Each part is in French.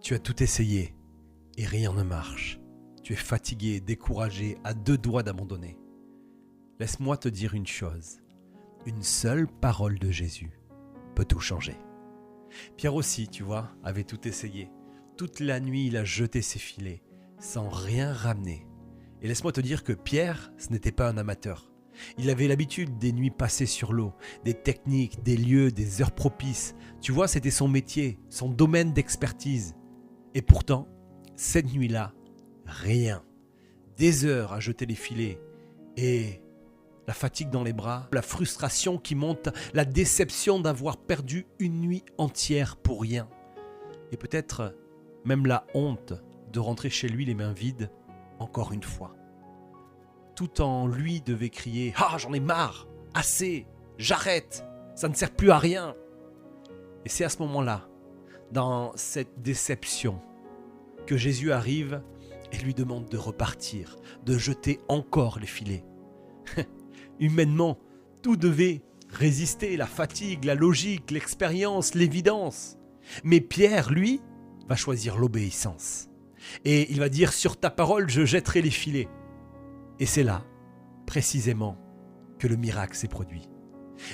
Tu as tout essayé et rien ne marche. Tu es fatigué, découragé, à deux doigts d'abandonner. Laisse-moi te dire une chose. Une seule parole de Jésus peut tout changer. Pierre aussi, tu vois, avait tout essayé. Toute la nuit, il a jeté ses filets, sans rien ramener. Et laisse-moi te dire que Pierre, ce n'était pas un amateur. Il avait l'habitude des nuits passées sur l'eau, des techniques, des lieux, des heures propices. Tu vois, c'était son métier, son domaine d'expertise. Et pourtant, cette nuit-là, rien. Des heures à jeter les filets et la fatigue dans les bras, la frustration qui monte, la déception d'avoir perdu une nuit entière pour rien. Et peut-être même la honte de rentrer chez lui les mains vides, encore une fois. Tout en lui devait crier « Ah, j'en ai marre, assez, j'arrête, ça ne sert plus à rien !» Et c'est à ce moment-là, dans cette déception, que Jésus arrive et lui demande de repartir, de jeter encore les filets. Humainement, tout devait résister, la fatigue, la logique, l'expérience, l'évidence. Mais Pierre, lui, va choisir l'obéissance. Et il va dire « Sur ta parole, je jetterai les filets ». Et c'est là, précisément, que le miracle s'est produit.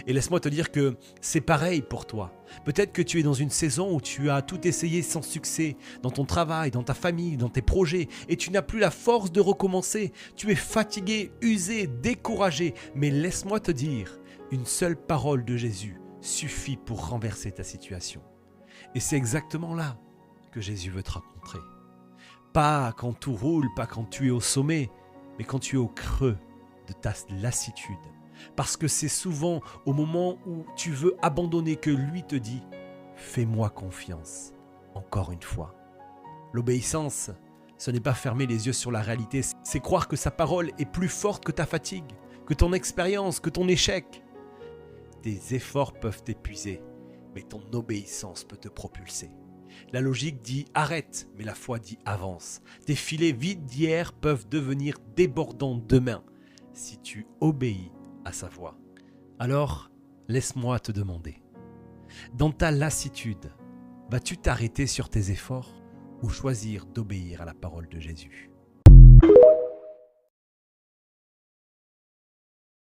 Et laisse-moi te dire que c'est pareil pour toi. Peut-être que tu es dans une saison où tu as tout essayé sans succès, dans ton travail, dans ta famille, dans tes projets, et tu n'as plus la force de recommencer. Tu es fatigué, usé, découragé. Mais laisse-moi te dire, une seule parole de Jésus suffit pour renverser ta situation. Et c'est exactement là que Jésus veut te rencontrer. Pas quand tout roule, pas quand tu es au sommet, mais quand tu es au creux de ta lassitude. Parce que c'est souvent au moment où tu veux abandonner que lui te dit « Fais-moi confiance », encore une fois. L'obéissance, ce n'est pas fermer les yeux sur la réalité, c'est croire que sa parole est plus forte que ta fatigue, que ton expérience, que ton échec. Tes efforts peuvent t'épuiser, mais ton obéissance peut te propulser. La logique dit « arrête », mais la foi dit « avance ». Tes filets vides d'hier peuvent devenir débordants demain si tu obéis à sa voix. Alors, laisse-moi te demander, dans ta lassitude, vas-tu t'arrêter sur tes efforts ou choisir d'obéir à la parole de Jésus ?